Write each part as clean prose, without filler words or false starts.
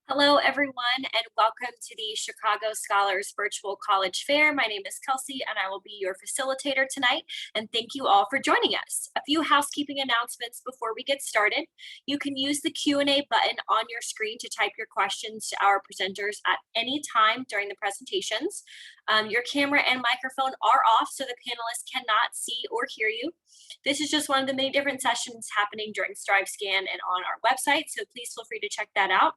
Hello, everyone, and welcome to the Chicago Scholars Virtual College Fair. My name is Kelsey, and I will be your facilitator tonight. And thank you all for joining us. A few housekeeping announcements before we get started. You can use the Q&A button on your screen to type your questions to our presenters at any time during the presentations. Your camera and microphone are off, so the panelists cannot see or hear you. This is just one of the many different sessions happening during StriveScan and on our website, so please feel free to check that out.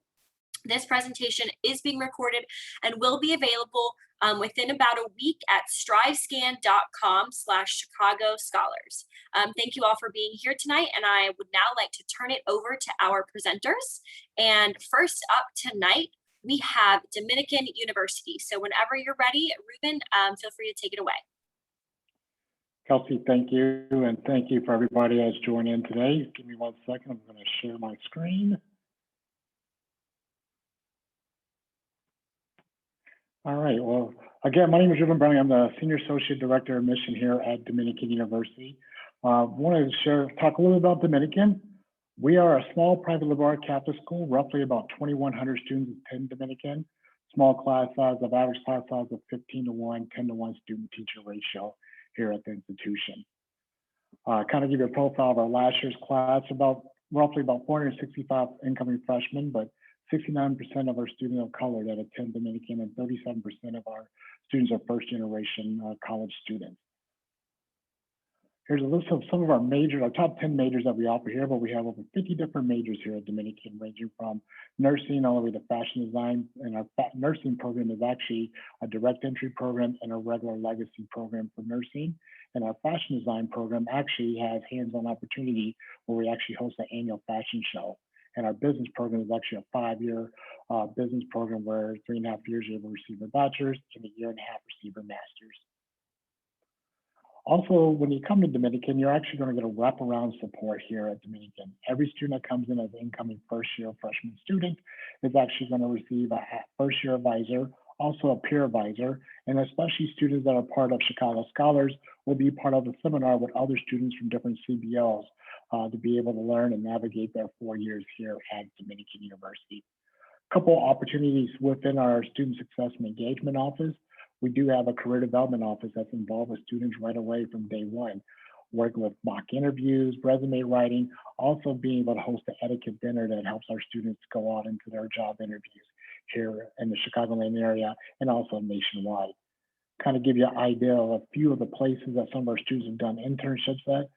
This presentation is being recorded and will be available within about a week at strivescan.com/Chicago Scholars. Thank you all for being here tonight, and I would now like to turn it over to our presenters. And first up tonight, we have Dominican University. So whenever you're ready, Ruben, feel free to take it away. Kelsey, thank you, and thank you for everybody that's joined in today. Give me 1 second, I'm going to share my screen. All right, well, again, my name is Ruben Browning. I'm the Senior Associate Director of Admission here at Dominican University. Wanted to talk a little about Dominican. We are a small private liberal arts Catholic school, roughly about 2,100 students attend Dominican. Small class size of average class size of 15-to-1, 10-to-1 student-teacher ratio here at the institution. Kind of give you a profile of our last year's class, roughly about 465 incoming freshmen, but 69% of our students of color that attend Dominican, and 37% of our students are first generation college students. Here's a list of some of our top 10 majors that we offer here, but we have over 50 different majors here at Dominican, ranging from nursing all the way to fashion design. And our nursing program is actually a direct entry program and a regular legacy program for nursing. And our fashion design program actually has hands-on opportunity where we actually host an annual fashion show. And our business program is actually a 5-year business program where 3.5 years you're able to receive a bachelor's and 1.5 years receive a master's. Also, when you come to Dominican, you're actually going to get a wraparound support here at Dominican. Every student that comes in as an incoming first-year freshman student is actually going to receive a first-year advisor, also a peer advisor, and especially students that are part of Chicago Scholars will be part of a seminar with other students from different CBLs to be able to learn and navigate their 4 years here at Dominican University. A couple opportunities within our Student Success and Engagement Office. We do have a career development office that's involved with students right away from day one, working with mock interviews, resume writing, also being able to host an etiquette dinner that helps our students go out into their job interviews here in the Chicagoland area and also nationwide. Kind of give you an idea of a few of the places that some of our students have done internships at.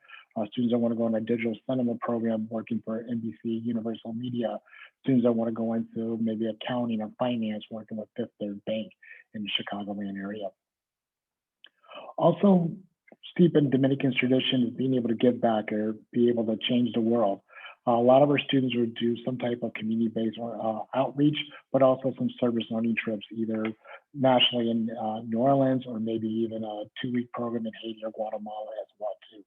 Students that want to go in a digital cinema program working for NBC Universal Media. Students that want to go into maybe accounting or finance working with Fifth Third Bank in the Chicagoland area. Also, steep in Dominican's tradition is being able to give back or be able to change the world. A lot of our students would do some type of community-based outreach, but also some service learning trips, either nationally in New Orleans or maybe even a 2-week program in Haiti or Guatemala as well too.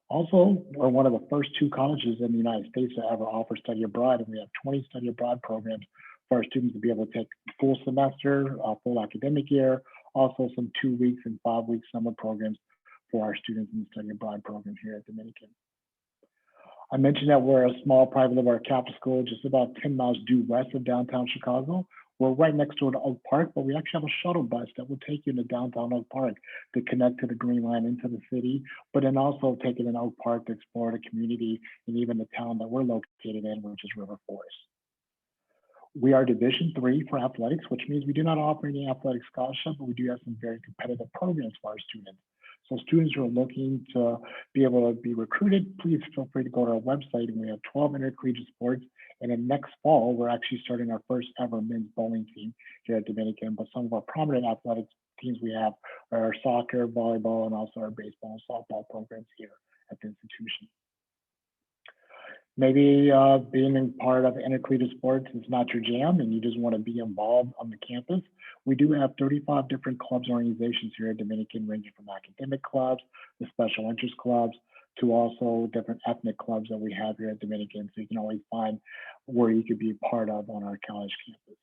Also, we're one of the first 2 colleges in the United States to ever offer study abroad, and we have 20 study abroad programs for our students to be able to take full semester, full academic year, also some 2 weeks and 5-week summer programs for our students in the study abroad program here at Dominican. I mentioned that we're a small private liberal arts Catholic school, just about 10 miles due west of downtown Chicago. We're right next door to Oak Park, but we actually have a shuttle bus that will take you to downtown Oak Park to connect to the Green Line into the city, but then also take it in Oak Park to explore the community and even the town that we're located in, which is River Forest. We are Division III for athletics, which means we do not offer any athletic scholarship, but we do have some very competitive programs for our students. So students who are looking to be able to be recruited, please feel free to go to our website, and we have 12 intercollegiate sports. And then next fall, we're actually starting our first ever men's bowling team here at Dominican. But some of our prominent athletic teams we have are our soccer, volleyball, and also our baseball and softball programs here at the institution. Maybe being part of intercollegiate sports is not your jam and you just want to be involved on the campus. We do have 35 different clubs and organizations here at Dominican, ranging from academic clubs, the special interest clubs, to also different ethnic clubs that we have here at Dominican. So you can always find where you could be part of on our college campus.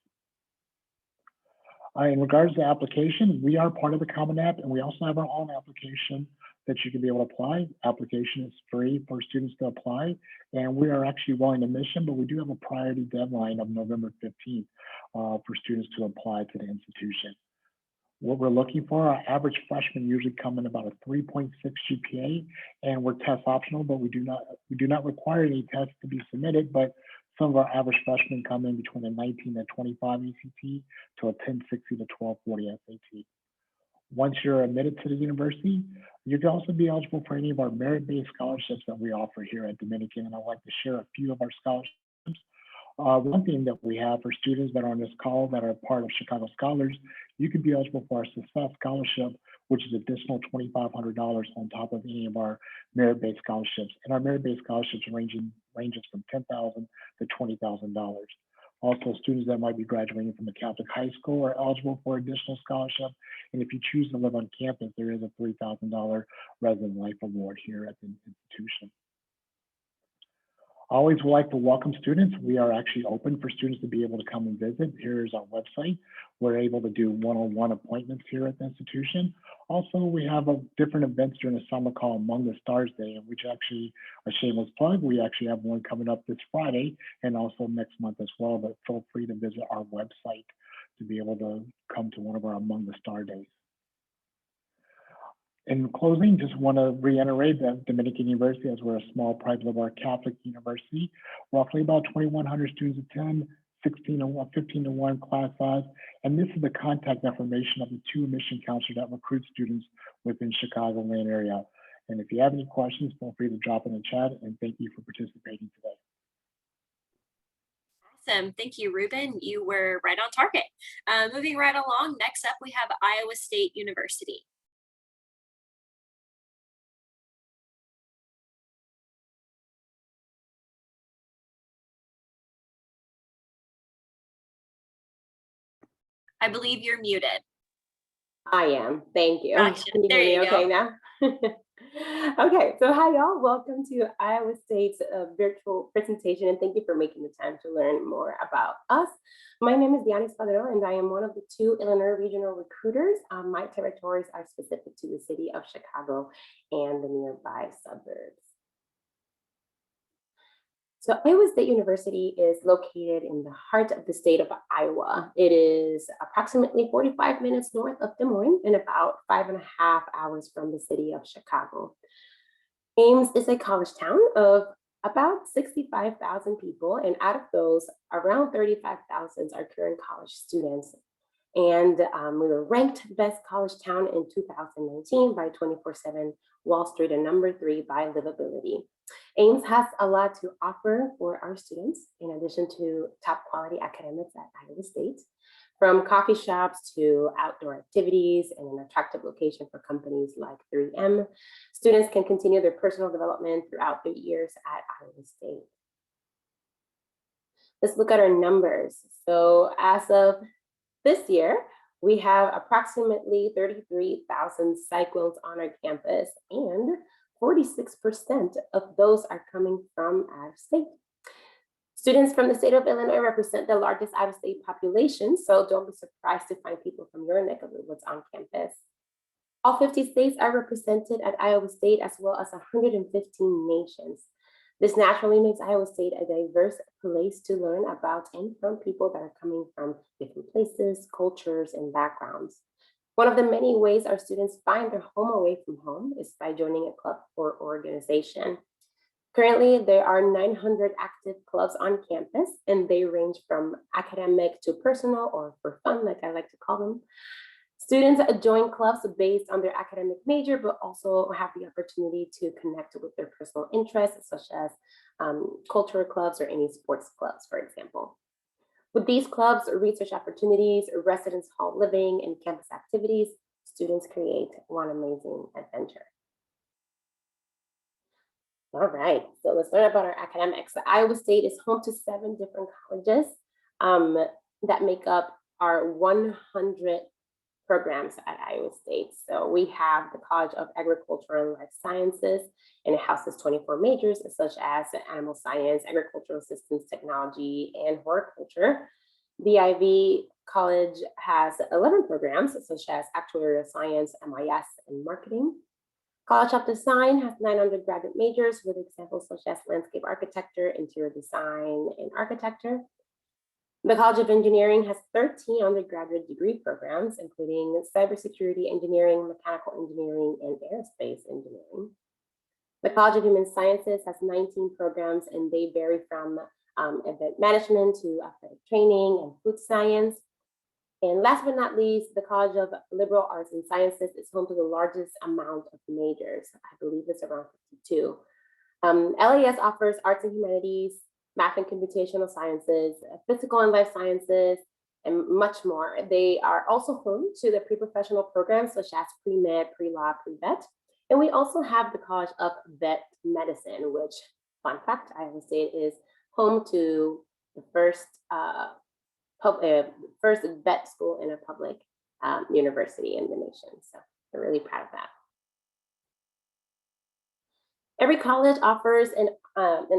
In regards to application, we are part of the Common App, and we also have our own application that you can be able to apply. Application is free for students to apply, and we are actually rolling admission, but we do have a priority deadline of November 15th for students to apply to the institution. What we're looking for, our average freshmen usually come in about a 3.6 GPA, and we're test optional, but we do not require any tests to be submitted, but some of our average freshmen come in between a 19 to 25 ACT to a 1060 to 1240 SAT. Once you're admitted to the university, you can also be eligible for any of our merit-based scholarships that we offer here at Dominican, and I'd like to share a few of our scholarships. One thing that we have for students that are on this call that are part of Chicago Scholars, you can be eligible for our Success Scholarship, which is additional $2,500 on top of any of our merit-based scholarships. And our merit-based scholarships ranges from $10,000 to $20,000. Also, students that might be graduating from a Catholic high school are eligible for additional scholarship. And if you choose to live on campus, there is a $3,000 Resident Life Award here at the institution. I always would like to welcome students. We are actually open for students to be able to come and visit. Here's our website. We're able to do one-on-one appointments here at the institution. Also, we have different events during the summer called Among the Stars Day, which actually a shameless plug. We actually have one coming up this Friday and also next month as well, but feel free to visit our website to be able to come to one of our Among the Star Days. In closing, just want to reiterate that Dominican University, as we're a small private liberal Catholic university, roughly about 2,100 students attend, 15 to 1 class size, and this is the contact information of the 2 admission counselors that recruit students within Chicagoland area. And if you have any questions, feel free to drop in the chat, and thank you for participating today. Awesome. Thank you, Ruben. You were right on target. Moving right along, next up we have Iowa State University. I believe you're muted. I am. Thank you. Gotcha. Can you There hear me you okay go. now? Okay, so hi y'all. Welcome to Iowa State's virtual presentation, and thank you for making the time to learn more about us. My name is Diana Espadero, and I am one of the 2 Illinois regional recruiters. My territories are specific to the city of Chicago and the nearby suburbs. So Iowa State University is located in the heart of the state of Iowa. It is approximately 45 minutes north of Des Moines and about 5.5 hours from the city of Chicago. Ames is a college town of about 65,000 people, and out of those, around 35,000 are current college students. And we were ranked best college town in 2019 by 24/7 Wall Street and number 3 by livability. Ames has a lot to offer for our students, in addition to top quality academics at Iowa State, from coffee shops to outdoor activities and an attractive location for companies like 3M. Students can continue their personal development throughout their years at Iowa State. Let's look at our numbers. So as of this year, we have approximately 33,000 cyclones on our campus, and 46% of those are coming from out of state. Students from the state of Illinois represent the largest out of state population, so don't be surprised to find people from your neck of the woods on campus. All 50 states are represented at Iowa State, as well as 115 nations. This naturally makes Iowa State a diverse place to learn about and from people that are coming from different places, cultures, and backgrounds. One of the many ways our students find their home away from home is by joining a club or organization. Currently, there are 900 active clubs on campus, and they range from academic to personal or for fun, like I like to call them. Students join clubs based on their academic major, but also have the opportunity to connect with their personal interests, such as cultural clubs or any sports clubs, for example. With these clubs, research opportunities, residence hall living, and campus activities, students create one amazing adventure. All right, so let's learn about our academics. Iowa State is home to 7 different colleges that make up our 100 programs at Iowa State. So we have the College of Agriculture and Life Sciences, and it houses 24 majors such as animal science, agricultural systems technology, and horticulture. The Ivy College has 11 programs such as actuarial science, MIS, and marketing. College of Design has 9 undergraduate majors with examples such as landscape architecture, interior design, and architecture. The College of Engineering has 13 undergraduate degree programs, including cybersecurity engineering, mechanical engineering, and aerospace engineering. The College of Human Sciences has 19 programs, and they vary from event management to athletic training and food science. And last but not least, the College of Liberal Arts and Sciences is home to the largest amount of majors. I believe it's around 52. LAS offers arts and humanities, math and computational sciences, physical and life sciences, and much more. They are also home to the pre-professional programs such as pre-med, pre-law, pre-vet. And we also have the College of Vet Medicine, which, fun fact, Iowa State is home to the first vet school in a public university in the nation. So we're really proud of that. Every college offers an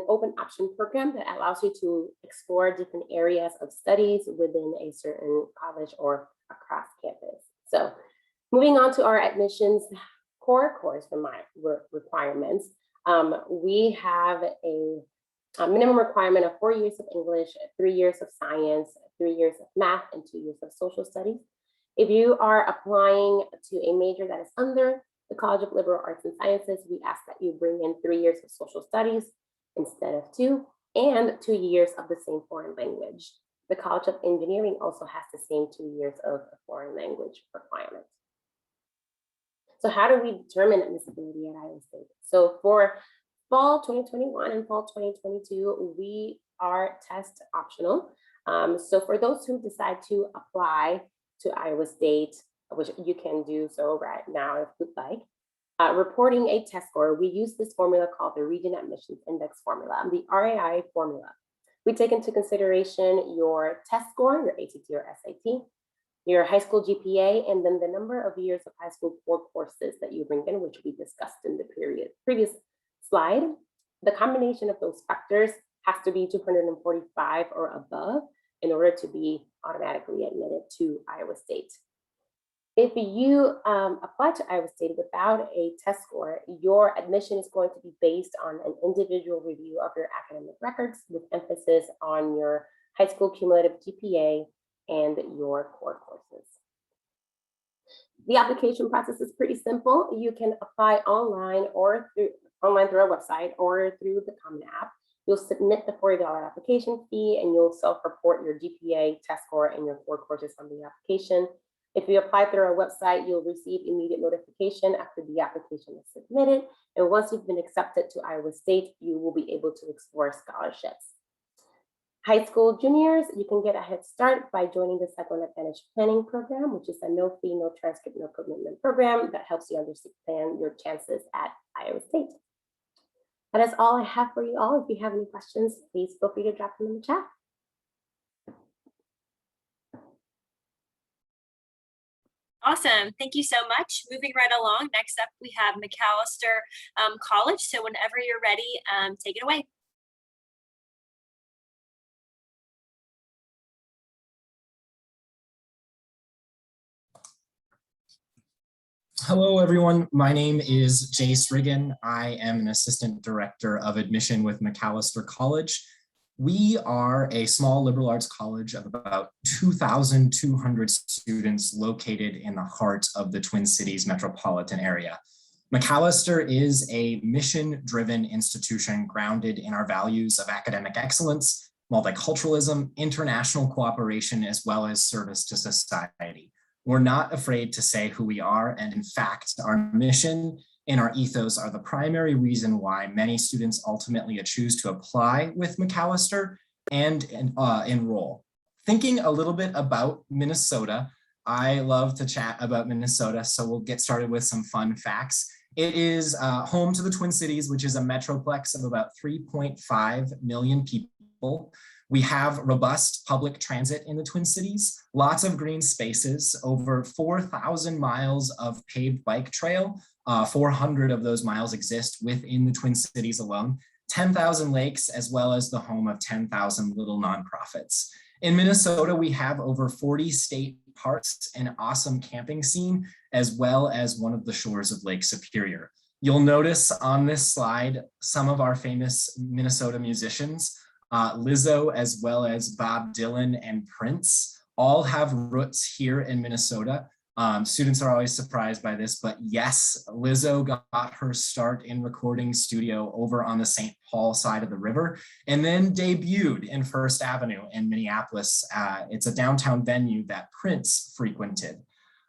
open option program that allows you to explore different areas of studies within a certain college or across campus. So moving on to our admissions core course requirements, we have a minimum requirement of 4 years of English, 3 years of science, 3 years of math, and 2 years of social studies. If you are applying to a major that is under the College of Liberal Arts and Sciences, we ask that you bring in 3 years of social studies instead of 2, and 2 years of the same foreign language. The College of Engineering also has the same 2 years of foreign language requirement. So how do we determine admissibility at Iowa State? So for fall 2021 and fall 2022, we are test optional. So for those who decide to apply to Iowa State, which you can do so right now if you'd like, reporting a test score, we use this formula called the Region Admissions Index formula, the RAI formula. We take into consideration your test score, your ACT or SAT, your high school GPA, and then the number of years of high school core courses that you bring in, which we discussed in the previous slide. The combination of those factors has to be 245 or above in order to be automatically admitted to Iowa State. If you apply to Iowa State without a test score, your admission is going to be based on an individual review of your academic records with emphasis on your high school cumulative GPA and your core courses. The application process is pretty simple. You can apply online through our website or through the Common App. You'll submit the $40 application fee and you'll self-report your GPA, test score, and your core courses on the application. If you apply through our website, you'll receive immediate notification after the application is submitted. And once you've been accepted to Iowa State, you will be able to explore scholarships. High school juniors, you can get a head start by joining the Cyclone Advantage Planning Program, which is a no fee, no transcript, no commitment program that helps you understand your chances at Iowa State. That is all I have for you all. If you have any questions, please feel free to drop them in the chat. Awesome. Thank you so much. Moving right along. Next up, we have Macalester College. So whenever you're ready, take it away. Hello, everyone. My name is Jace Riggin. I am an assistant director of admission with Macalester College. We are a small liberal arts college of about 2,200 students located in the heart of the Twin Cities metropolitan area. Macalester is a mission-driven institution grounded in our values of academic excellence, multiculturalism, international cooperation, as well as service to society. We're not afraid to say who we are, and in fact, our mission and our ethos are the primary reason why many students ultimately choose to apply with Macalester and enroll. Thinking a little bit about Minnesota, I love to chat about Minnesota, so we'll get started with some fun facts. It is home to the Twin Cities, which is a metroplex of about 3.5 million people. We have robust public transit in the Twin Cities, lots of green spaces, over 4,000 miles of paved bike trail. 400 of those miles exist within the Twin Cities alone, 10,000 lakes, as well as the home of 10,000 little nonprofits. In Minnesota, we have over 40 state parks, an awesome camping scene, as well as one of the shores of Lake Superior. You'll notice on this slide some of our famous Minnesota musicians, Lizzo, as well as Bob Dylan and Prince, all have roots here in Minnesota. Students are always surprised by this, but yes, Lizzo got her start in recording studio over on the St. Paul side of the river, and then debuted in First Avenue in Minneapolis. It's a downtown venue that Prince frequented.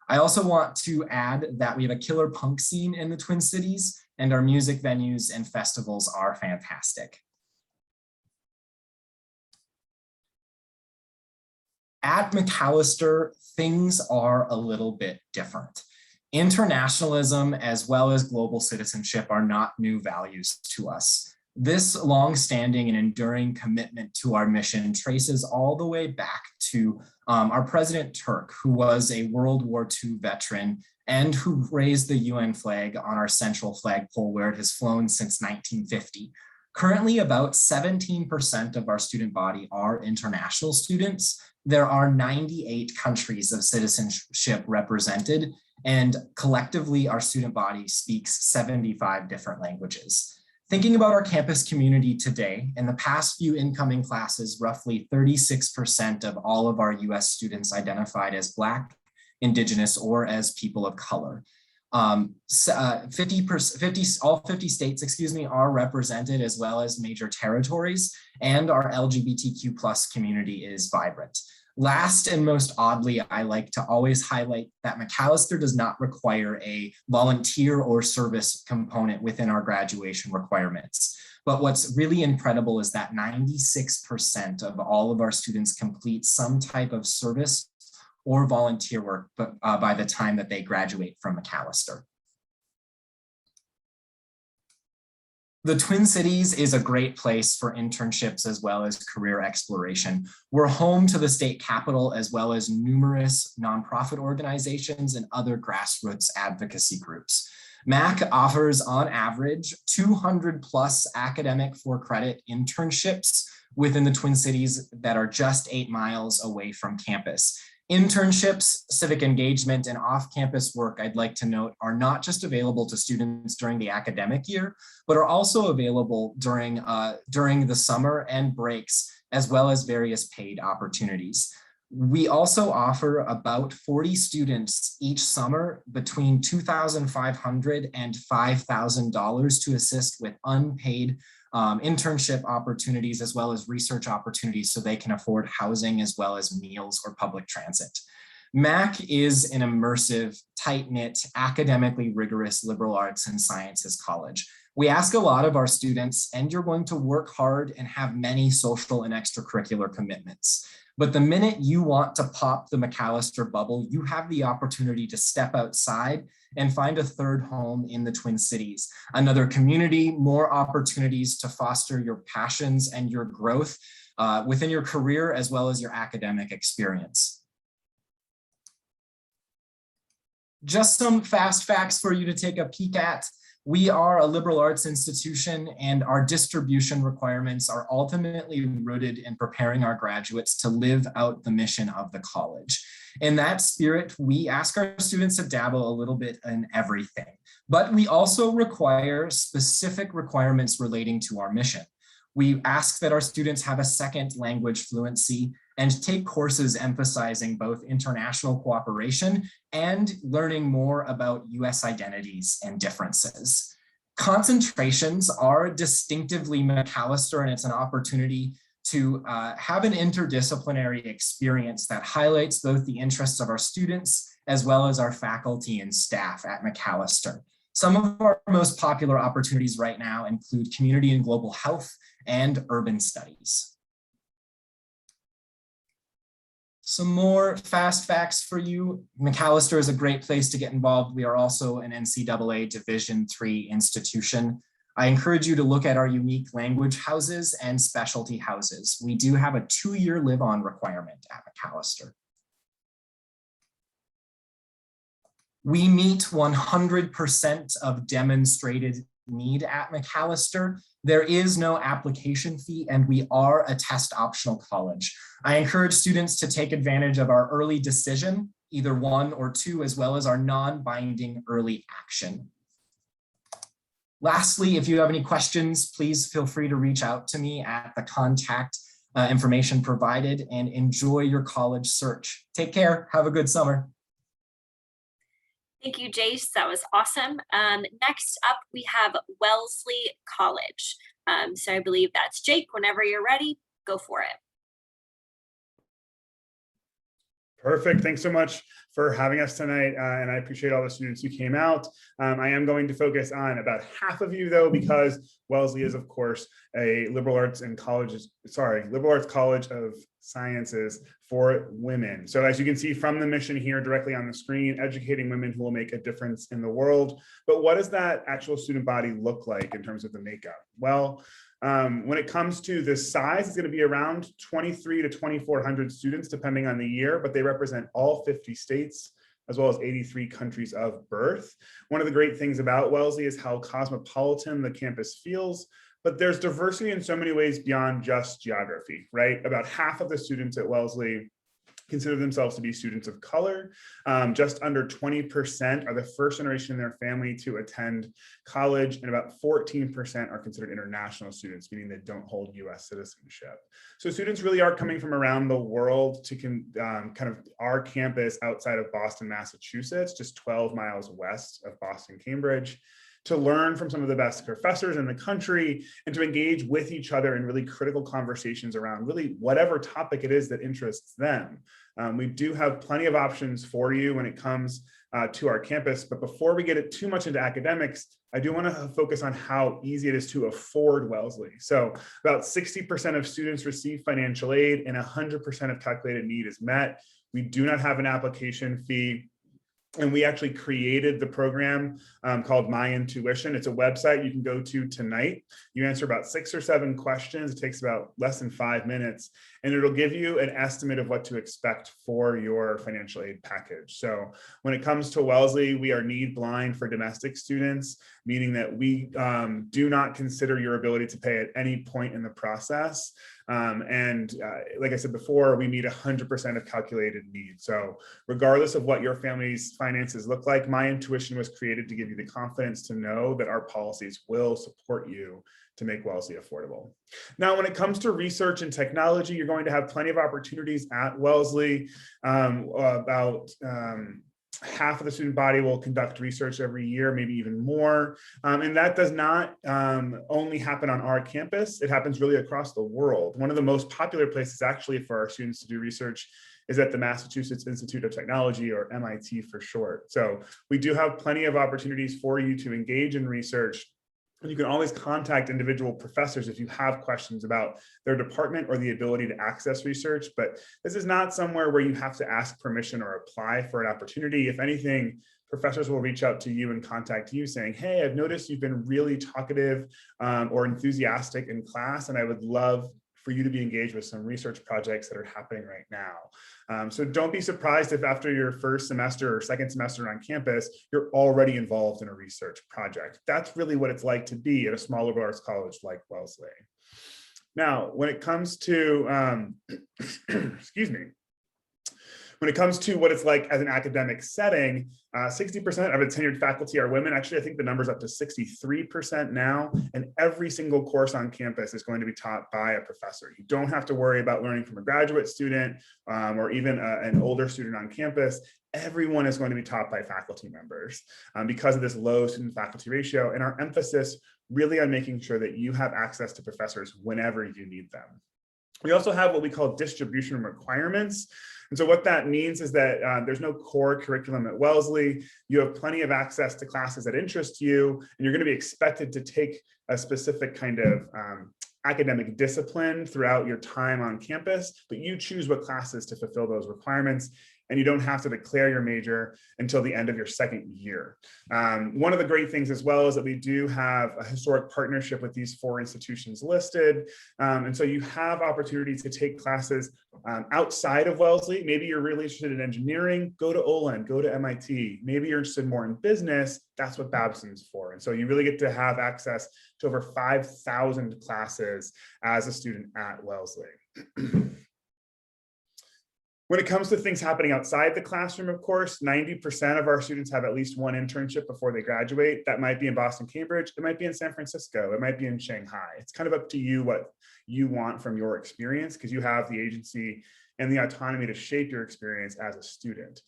I also want to add that we have a killer punk scene in the Twin Cities, and our music venues and festivals are fantastic. At Macalester, things are a little bit different. Internationalism as well as global citizenship are not new values to us. This long-standing and enduring commitment to our mission traces all the way back to our President Turk, who was a World War II veteran and who raised the UN flag on our central flagpole where it has flown since 1950. Currently, about 17% of our student body are international students. There are 98 countries of citizenship represented, and collectively our student body speaks 75 different languages. Thinking about our campus community today, in the past few incoming classes, roughly 36% of all of our US students identified as Black, Indigenous, or as people of color. All 50 states, are represented as well as major territories, and our LGBTQ+ community is vibrant. Last and most oddly, I like to always highlight that Macalester does not require a volunteer or service component within our graduation requirements. But what's really incredible is that 96% of all of our students complete some type of service or volunteer work by the time that they graduate from Macalester. The Twin Cities is a great place for internships as well as career exploration. We're home to the state capitol as well as numerous nonprofit organizations and other grassroots advocacy groups. MAC offers on average 200+ academic for-credit internships within the Twin Cities that are just 8 miles away from campus. Internships, civic engagement, and off-campus work, I'd like to note, are not just available to students during the academic year, but are also available during the summer and breaks, as well as various paid opportunities. We also offer about 40 students each summer between $2,500 and $5,000 to assist with unpaid internship opportunities as well as research opportunities so they can afford housing as well as meals or public transit. MAC is an immersive, tight-knit, academically rigorous liberal arts and sciences college. We ask a lot of our students, and you're going to work hard and have many social and extracurricular commitments. But the minute you want to pop the Macalester bubble, you have the opportunity to step outside and find a third home in the Twin Cities, another community, more opportunities to foster your passions and your growth within your career as well as your academic experience. Just some fast facts for you to take a peek at. We are a liberal arts institution, and our distribution requirements are ultimately rooted in preparing our graduates to live out the mission of the college. In that spirit, we ask our students to dabble a little bit in everything, but we also require specific requirements relating to our mission. We ask that our students have a second language fluency and take courses emphasizing both international cooperation and learning more about US identities and differences. Concentrations are distinctively Macalester, and it's an opportunity to have an interdisciplinary experience that highlights both the interests of our students as well as our faculty and staff at Macalester. Some of our most popular opportunities right now include community and global health and urban studies. Some more fast facts for you. Macalester is a great place to get involved. We are also an NCAA Division III institution. I encourage you to look at our unique language houses and specialty houses. We do have a 2-year live-on requirement at Macalester. We meet 100% of demonstrated need at Macalester. There is no application fee, and we are a test optional college. I encourage students to take advantage of our early decision, either 1 or 2, as well as our non-binding early action. Lastly, if you have any questions, please feel free to reach out to me at the contact information provided, and enjoy your college search. Take care. Have a good summer. Thank you, Jace. That was awesome. Next up, we have Wellesley College. So I believe that's Jake. Whenever you're ready, go for it. Perfect. Thanks so much for having us tonight. And I appreciate all the students who came out. I am going to focus on about half of you though, because Wellesley is of course a liberal arts college of sciences for women. So as you can see from the mission here directly on the screen, educating women who will make a difference in the world. But what does that actual student body look like in terms of the makeup? Well, when it comes to the size, it's going to be around 23 to 2,400 students, depending on the year, but they represent all 50 states, as well as 83 countries of birth. One of the great things about Wellesley is how cosmopolitan the campus feels, but there's diversity in so many ways beyond just geography, right? About half of the students at Wellesley consider themselves to be students of color. Just under 20% are the first generation in their family to attend college, and about 14% are considered international students, meaning they don't hold US citizenship. So students really are coming from around the world to kind of our campus outside of Boston, Massachusetts, just 12 miles west of Boston, Cambridge, to learn from some of the best professors in the country and to engage with each other in really critical conversations around really whatever topic it is that interests them. We do have plenty of options for you when it comes to our campus, but before we get it too much into academics, I do want to focus on how easy it is to afford Wellesley. So about 60% of students receive financial aid and 100% of calculated need is met. We do not have an application fee. And we actually created the program called My Intuition. It's a website you can go to tonight. You answer about 6 or 7 questions. It takes about less than 5 minutes, and it'll give you an estimate of what to expect for your financial aid package. So when it comes to Wellesley, we are need blind for domestic students, meaning that we do not consider your ability to pay at any point in the process. Like I said before, we meet 100% of calculated need. So regardless of what your family's finances look like, My Intuition was created to give you the confidence to know that our policies will support you to make Wellesley affordable. Now, when it comes to research and technology, you're going to have plenty of opportunities at Wellesley. Half of the student body will conduct research every year, maybe even more. And that does not only happen on our campus, it happens really across the world. One of the most popular places actually for our students to do research is at the Massachusetts Institute of Technology, or MIT for short. So we do have plenty of opportunities for you to engage in research. And you can always contact individual professors if you have questions about their department or the ability to access research. But this is not somewhere where you have to ask permission or apply for an opportunity. If anything, professors will reach out to you and contact you saying, hey, I've noticed you've been really talkative or enthusiastic in class, and I would love for you to be engaged with some research projects that are happening right now. So don't be surprised if after your first semester or second semester on campus, you're already involved in a research project. That's really what it's like to be at a small liberal arts college like Wellesley. Now, when it comes to, excuse me, when it comes to what it's like as an academic setting, 60% of its tenured faculty are women. Actually, I think the number's up to 63% now, and every single course on campus is going to be taught by a professor. You don't have to worry about learning from a graduate student or even an older student on campus. Everyone is going to be taught by faculty members because of this low student faculty ratio, and our emphasis really on making sure that you have access to professors whenever you need them. We also have what we call distribution requirements. And so what that means is that there's no core curriculum at Wellesley. You have plenty of access to classes that interest you, and you're going to be expected to take a specific kind of academic discipline throughout your time on campus, but you choose what classes to fulfill those requirements. And you don't have to declare your major until the end of your second year. One of the great things as well is that we do have a historic partnership with these 4 institutions listed. And so you have opportunities to take classes outside of Wellesley. Maybe you're really interested in engineering, go to Olin, go to MIT. Maybe you're interested more in business, that's what Babson's for. And so you really get to have access to over 5,000 classes as a student at Wellesley. When it comes to things happening outside the classroom, of course, 90% of our students have at least one internship before they graduate. That might be in Boston, Cambridge. It might be in San Francisco. It might be in Shanghai. It's kind of up to you what you want from your experience, because you have the agency and the autonomy to shape your experience as a student.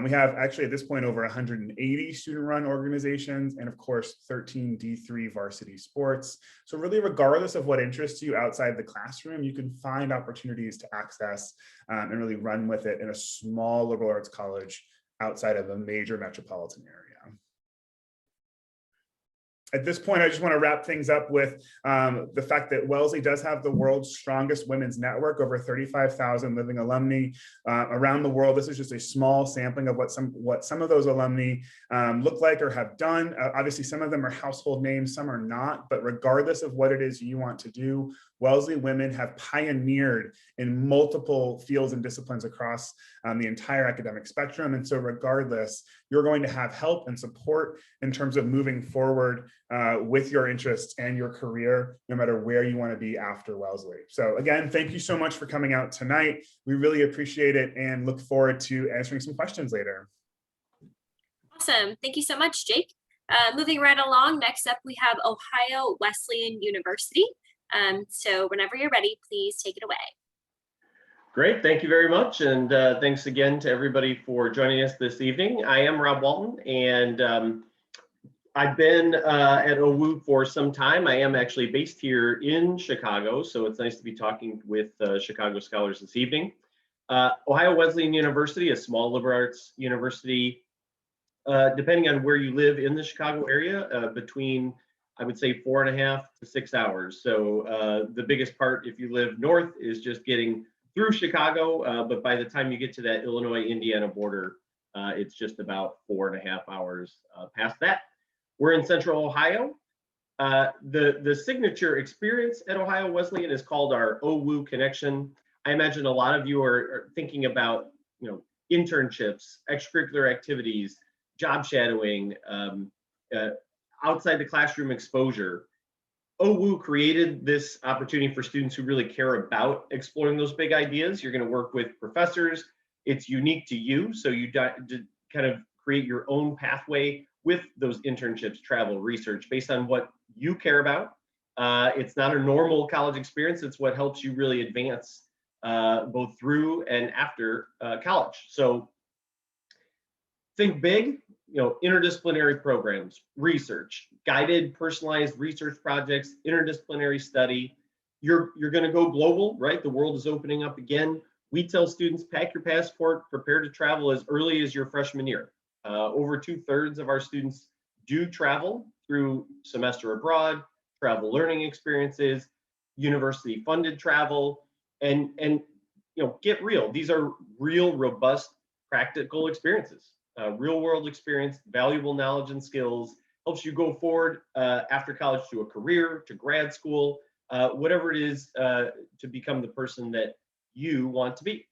We have actually at this point over 180 student-run organizations, and of course 13 D3 varsity sports. So really, regardless of what interests you outside the classroom, you can find opportunities to access and really run with it in a small liberal arts college outside of a major metropolitan area. At this point, I just want to wrap things up with the fact that Wellesley does have the world's strongest women's network, over 35,000 living alumni around the world. This is just a small sampling of what some of those alumni look like or have done. Obviously, some of them are household names, some are not, but regardless of what it is you want to do, Wellesley women have pioneered in multiple fields and disciplines across the entire academic spectrum. And so regardless, you're going to have help and support in terms of moving forward with your interests and your career, no matter where you want to be after Wellesley. So again, thank you so much for coming out tonight. We really appreciate it and look forward to answering some questions later. Awesome. Thank you so much, Jake. Moving right along, next up we have Ohio Wesleyan University. So whenever you're ready, please take it away. Great, thank you very much. And thanks again to everybody for joining us this evening. I am Rob Walton, and I've been at OWU for some time. I am actually based here in Chicago, so it's nice to be talking with Chicago scholars this evening. Ohio Wesleyan University, a small liberal arts university, depending on where you live in the Chicago area, between, I would say, 4.5 to 6 hours. So the biggest part, if you live north, is just getting through Chicago, but by the time you get to that Illinois-Indiana border, it's just about 4.5 hours past that. We're in Central Ohio. The signature experience at Ohio Wesleyan is called our OWU Connection. I imagine a lot of you are thinking about, internships, extracurricular activities, job shadowing, outside the classroom exposure. OWU created this opportunity for students who really care about exploring those big ideas. You're going to work with professors. It's unique to you, so you kind of create your own pathway with those internships, travel, research, based on what you care about. It's not a normal college experience. It's what helps you really advance both through and after college. So think big. Interdisciplinary programs, research, guided, personalized research projects, interdisciplinary study. You're going to go global, right? The world is opening up again. We tell students, pack your passport, prepare to travel as early as your freshman year. Over 2/3 of our students do travel through semester abroad, travel learning experiences, university funded travel, and get real. These are real, robust, practical experiences. Real world experience, valuable knowledge and skills, helps you go forward after college to a career, to grad school, whatever it is to become the person that you want to be.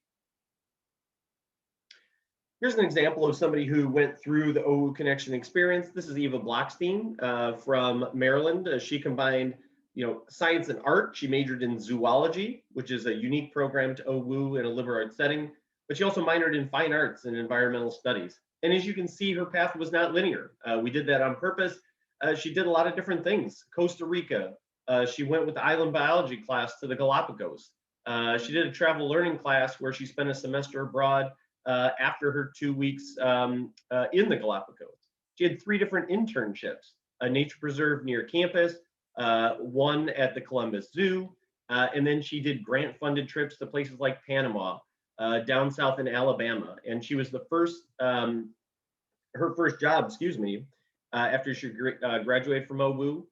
Here's an example of somebody who went through the OWU Connection experience. This is Eva Blockstein from Maryland. She combined science and art. She majored in zoology, which is a unique program to OWU in a liberal arts setting, but she also minored in fine arts and environmental studies. And as you can see, her path was not linear. We did that on purpose. She did a lot of different things. Costa Rica, she went with the island biology class to the Galapagos. She did a travel learning class where she spent a semester abroad after her 2 weeks in the Galapagos. She had 3 different internships, a nature preserve near campus, one at the Columbus Zoo, and then she did grant funded trips to places like Panama, down south in Alabama. And she was the first, her first job, after she graduated from OWU,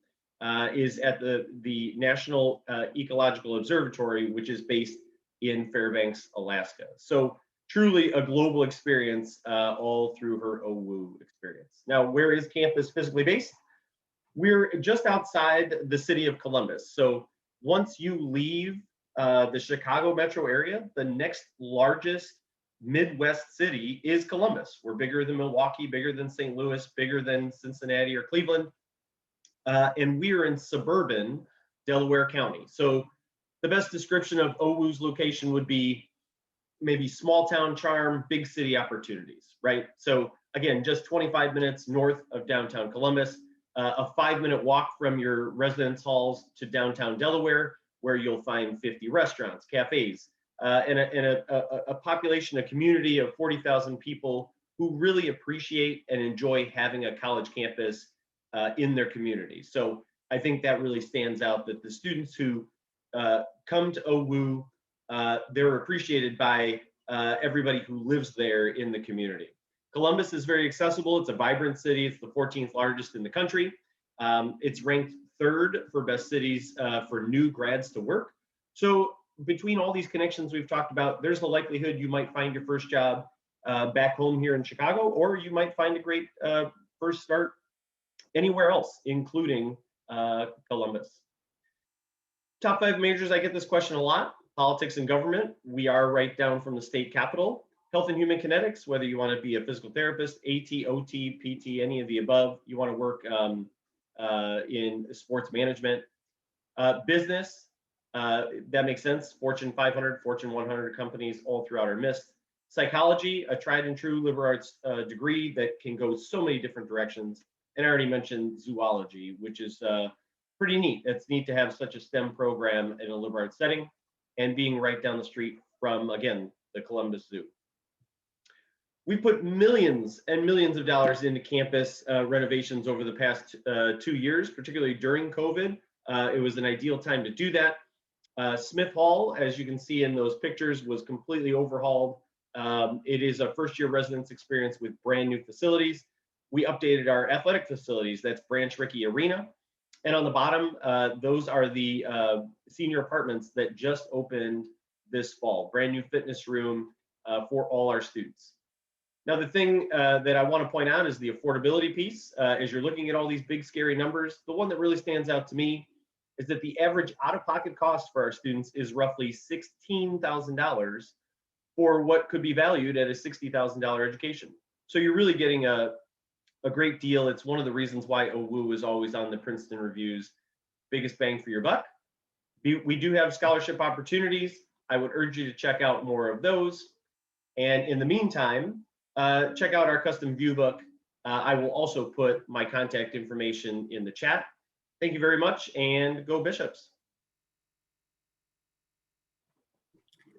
is at the National Ecological Observatory, which is based in Fairbanks, Alaska. So truly a global experience all through her OWU experience. Now, where is campus physically based? We're just outside the city of Columbus. So once you leave the Chicago metro area, the next largest Midwest city is Columbus. We're bigger than Milwaukee, bigger than St. Louis, bigger than Cincinnati or Cleveland. And we are in suburban Delaware County. So the best description of OWU's location would be maybe small town charm, big city opportunities, right? So again, just 25 minutes north of downtown Columbus, a 5-minute walk from your residence halls to downtown Delaware, where you'll find 50 restaurants, cafes, and a population, a community of 40,000 people who really appreciate and enjoy having a college campus in their community. So I think that really stands out, that the students who come to OWU, they're appreciated by everybody who lives there in the community. Columbus is very accessible. It's a vibrant city. It's the 14th largest in the country. It's ranked 3rd for best cities for new grads to work. So between all these connections we've talked about, there's the likelihood you might find your first job back home here in Chicago, or you might find a great first start anywhere else, including Columbus. Top 5 majors, I get this question a lot. Politics and government, we are right down from the state capitol. Health and human kinetics, whether you want to be a physical therapist, AT, OT, PT, any of the above, you want to work in sports management. Business, that makes sense. Fortune 500, Fortune 100 companies all throughout our midst. Psychology, a tried and true liberal arts degree that can go so many different directions. And I already mentioned zoology, which is pretty neat. It's neat to have such a STEM program in a liberal arts setting and being right down the street from, again, the Columbus Zoo. We put millions and millions of dollars into campus renovations over the past 2 years, particularly during COVID. It was an ideal time to do that. Smith Hall, as you can see in those pictures, was completely overhauled. It is a first-year residence experience with brand new facilities. We updated our athletic facilities. That's Branch Rickey Arena. And on the bottom, those are the senior apartments that just opened this fall. Brand new fitness room for all our students. Now, the thing that I want to point out is the affordability piece. As you're looking at all these big, scary numbers, the one that really stands out to me is that the average out-of-pocket cost for our students is roughly $16,000 for what could be valued at a $60,000 education. So you're really getting a great deal. It's one of the reasons why OWU is always on the Princeton Review's biggest bang for your buck. We do have scholarship opportunities. I would urge you to check out more of those. And in the meantime, check out our custom view book. I will also put my contact information in the chat. Thank you very much, and go Bishops.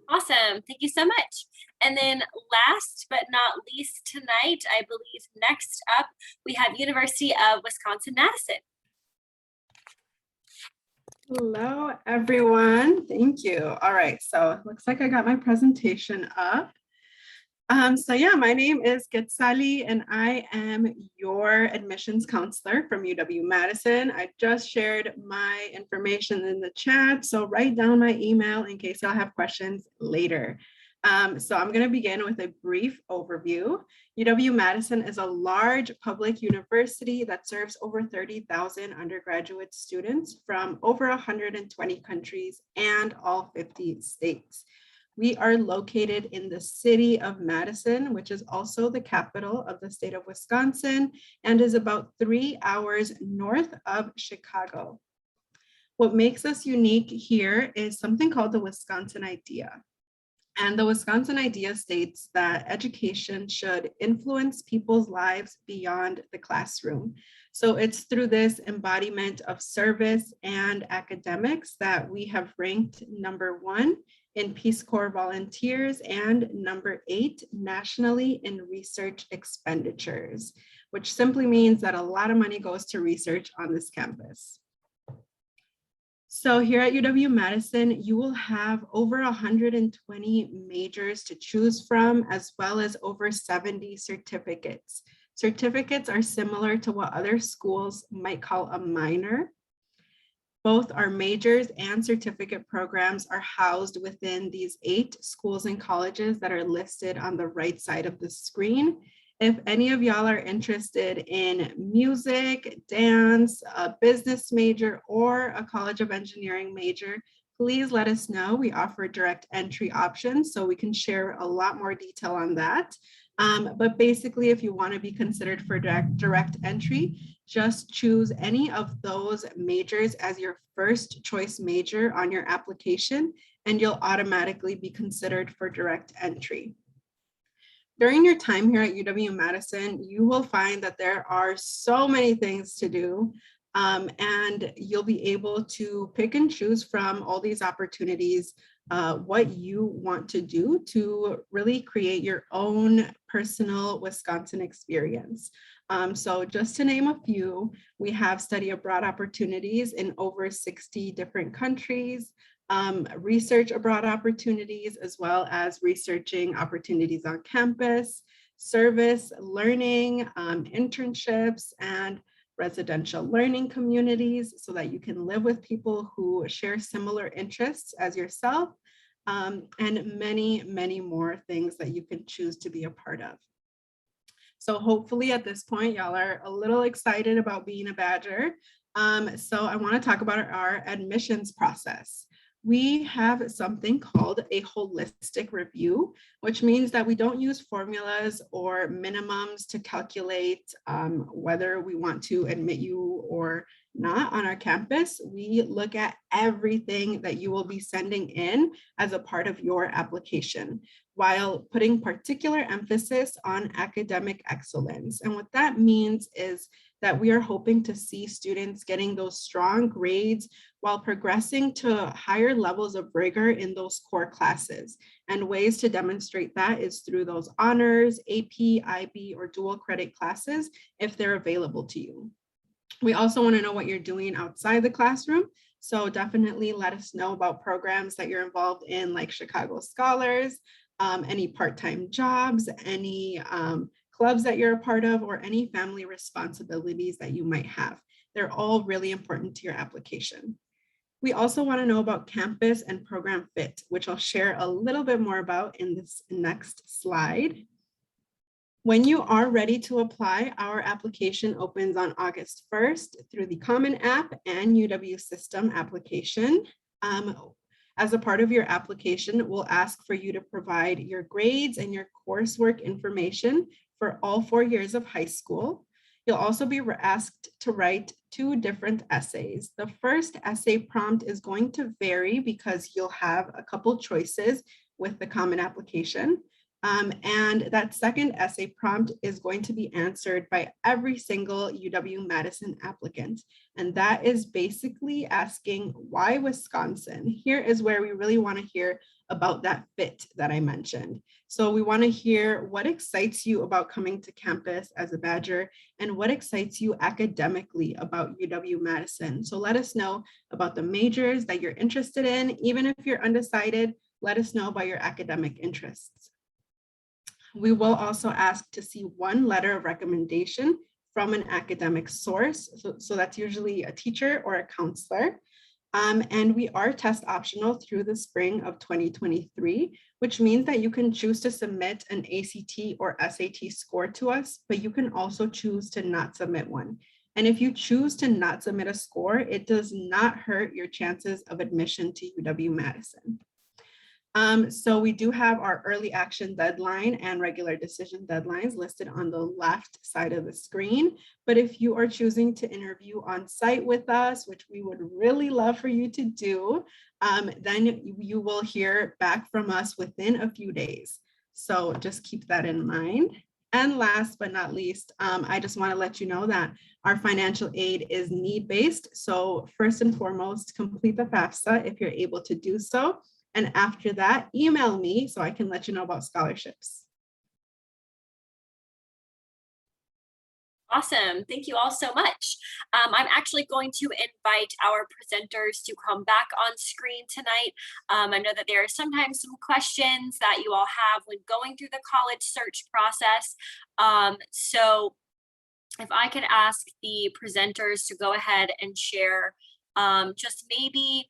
Awesome. Thank you so much. And then last but not least tonight, I believe next up, we have University of Wisconsin-Madison. Hello, everyone. Thank you. All right, so it looks like I got my presentation up. So yeah, my name is Getsali, and I am your admissions counselor from UW-Madison. I just shared my information in the chat, so write down my email in case y'all have questions later. So I'm going to begin with a brief overview. UW-Madison is a large public university that serves over 30,000 undergraduate students from over 120 countries and all 50 states. We are located in the city of Madison, which is also the capital of the state of Wisconsin and is about 3 hours north of Chicago. What makes us unique here is something called the Wisconsin Idea. And the Wisconsin Idea states that education should influence people's lives beyond the classroom. So it's through this embodiment of service and academics that we have ranked #1 in Peace Corps volunteers and #8 nationally in research expenditures, which simply means that a lot of money goes to research on this campus. So here at UW-Madison, you will have over 120 majors to choose from, as well as over 70 certificates. Certificates are similar to what other schools might call a minor. Both our majors and certificate programs are housed within these 8 schools and colleges that are listed on the right side of the screen. If any of y'all are interested in music, dance, a business major, or a College of Engineering major, please let us know. We offer direct entry options, so we can share a lot more detail on that. But basically, if you want to be considered for direct entry, just choose any of those majors as your first choice major on your application, and you'll automatically be considered for direct entry. During your time here at UW-Madison, you will find that there are so many things to do, and you'll be able to pick and choose from all these opportunities what you want to do to really create your own personal Wisconsin experience. So just to name a few, we have study abroad opportunities in over 60 different countries, research abroad opportunities, as well as researching opportunities on campus, service, learning, internships, and residential learning communities so that you can live with people who share similar interests as yourself, and many, many more things that you can choose to be a part of. So hopefully at this point, y'all are a little excited about being a Badger. So I want to talk about our admissions process. We have something called a holistic review, which means that we don't use formulas or minimums to calculate whether we want to admit you or not on our campus. We look at everything that you will be sending in as a part of your application, while putting particular emphasis on academic excellence. And what that means is that we are hoping to see students getting those strong grades while progressing to higher levels of rigor in those core classes. And ways to demonstrate that is through those honors, AP, IB, or dual credit classes if they're available to you. We also want to know what you're doing outside the classroom. So definitely let us know about programs that you're involved in, like Chicago Scholars, any part-time jobs, any clubs that you're a part of, or any family responsibilities that you might have. They're all really important to your application. We also want to know about campus and program fit, which I'll share a little bit more about in this next slide. When you are ready to apply, our application opens on August 1st through the Common App and UW System application. As a part of your application, we'll ask for you to provide your grades and your coursework information for all 4 years of high school. You'll also be asked to write 2 different essays. The first essay prompt is going to vary because you'll have a couple choices with the Common Application. And that second essay prompt is going to be answered by every single UW-Madison applicant. And that is basically asking, why Wisconsin? Here is where we really want to hear about that fit that I mentioned. So we want to hear what excites you about coming to campus as a Badger and what excites you academically about UW-Madison. So let us know about the majors that you're interested in. Even if you're undecided, let us know about your academic interests. We will also ask to see 1 letter of recommendation from an academic source. So that's usually a teacher or a counselor. And we are test optional through the spring of 2023, which means that you can choose to submit an ACT or SAT score to us, but you can also choose to not submit one. And if you choose to not submit a score, it does not hurt your chances of admission to UW-Madison. So we do have our early action deadline and regular decision deadlines listed on the left side of the screen. But if you are choosing to interview on site with us, which we would really love for you to do, then you will hear back from us within a few days. So just keep that in mind. And last but not least, I just want to let you know that our financial aid is need-based. So first and foremost, complete the FAFSA if you're able to do so. And after that, email me so I can let you know about scholarships. Awesome. Thank you all so much. I'm actually going to invite our presenters to come back on screen tonight. I know that there are sometimes some questions that you all have when going through the college search process. So if I could ask the presenters to go ahead and share just maybe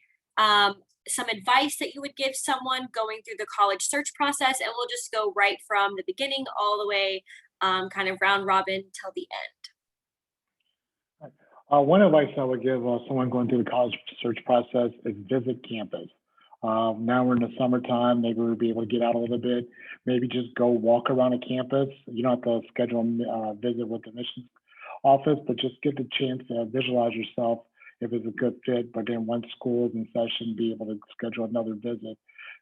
some advice that you would give someone going through the college search process, and we'll just go right from the beginning all the way kind of round robin till the end. One advice I would give someone going through the college search process is visit campus. Now we're in the summertime, maybe we'll be able to get out a little bit, maybe just go walk around a campus. You don't have to schedule a visit with admissions office, but just get the chance to visualize yourself if it's a good fit. But then once school is in session, be able to schedule another visit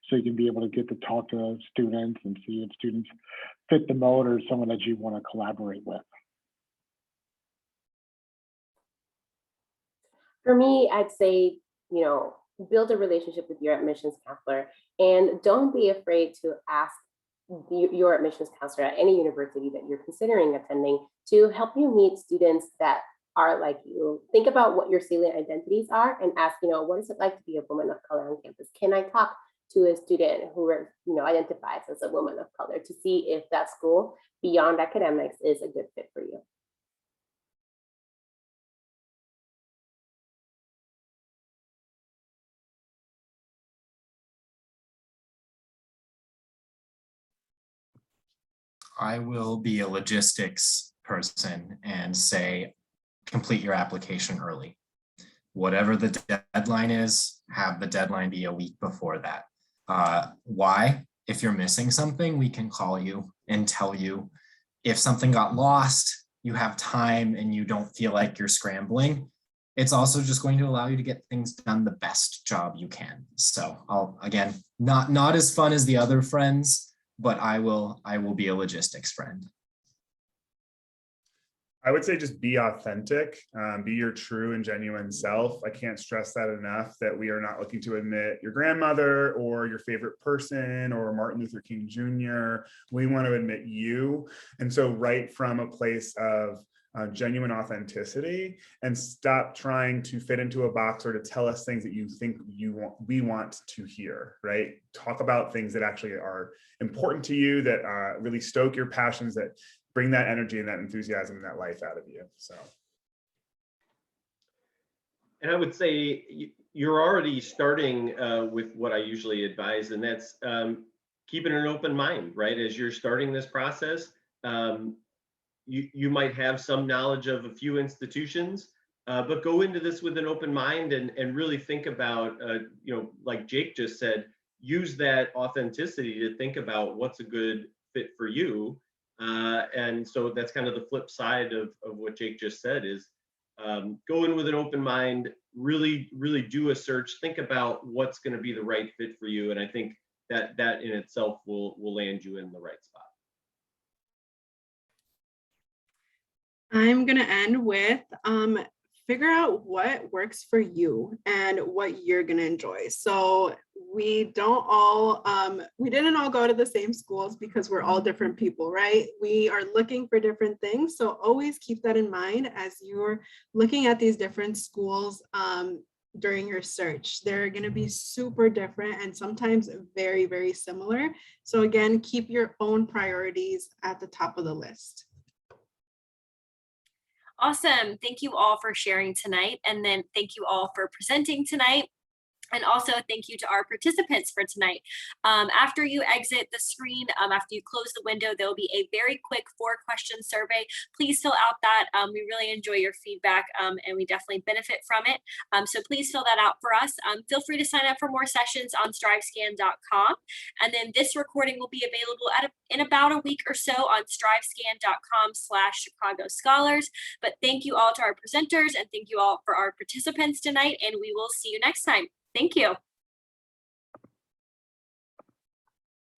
so you can be able to get to talk to students and see if students fit the mode or someone that you want to collaborate with. For me, I'd say, build a relationship with your admissions counselor, and don't be afraid to ask your admissions counselor at any university that you're considering attending to help you meet students that are like you. Think about what your salient identities are and ask, what is it like to be a woman of color on campus? Can I talk to a student who identifies as a woman of color to see if that school beyond academics is a good fit for you? I will be a logistics person and say, complete your application early. Whatever the deadline is, have the deadline be a week before that. Why? If you're missing something, we can call you and tell you. If something got lost, you have time and you don't feel like you're scrambling. It's also just going to allow you to get things done the best job you can. So again, not as fun as the other friends, but I will be a logistics friend. I would say just be authentic, be your true and genuine self. I can't stress that enough, that we are not looking to admit your grandmother or your favorite person or Martin Luther King Jr. We want to admit you. And so right from a place of genuine authenticity, and stop trying to fit into a box or to tell us things that you think we want to hear, right? Talk about things that actually are important to you, that really stoke your passions, that bring that energy and that enthusiasm and that life out of you. So. And I would say you're already starting with what I usually advise, and that's keeping an open mind, right? As you're starting this process, you might have some knowledge of a few institutions, but go into this with an open mind and really think about, like Jake just said, use that authenticity to think about what's a good fit for you. And so that's kind of the flip side of what Jake just said is go in with an open mind, really do a search, think about what's going to be the right fit for you. And I think that in itself will land you in the right spot. I'm going to end with figure out what works for you and what you're going to enjoy. So we didn't all go to the same schools because we're all different people, right? We are looking for different things. So always keep that in mind as you're looking at these different schools during your search. They're going to be super different and sometimes very, very similar. So again, keep your own priorities at the top of the list. Awesome. Thank you all for sharing tonight. And then thank you all for presenting tonight. And also thank you to our participants for tonight. After you exit the screen, after you close the window, there'll be a very quick 4-question survey. Please fill out that. We really enjoy your feedback and we definitely benefit from it. So please fill that out for us. Feel free to sign up for more sessions on strivescan.com. And then this recording will be available in about a week or so on strivescan.com/Chicago Scholars. But thank you all to our presenters and thank you all for our participants tonight. And we will see you next time. Thank you.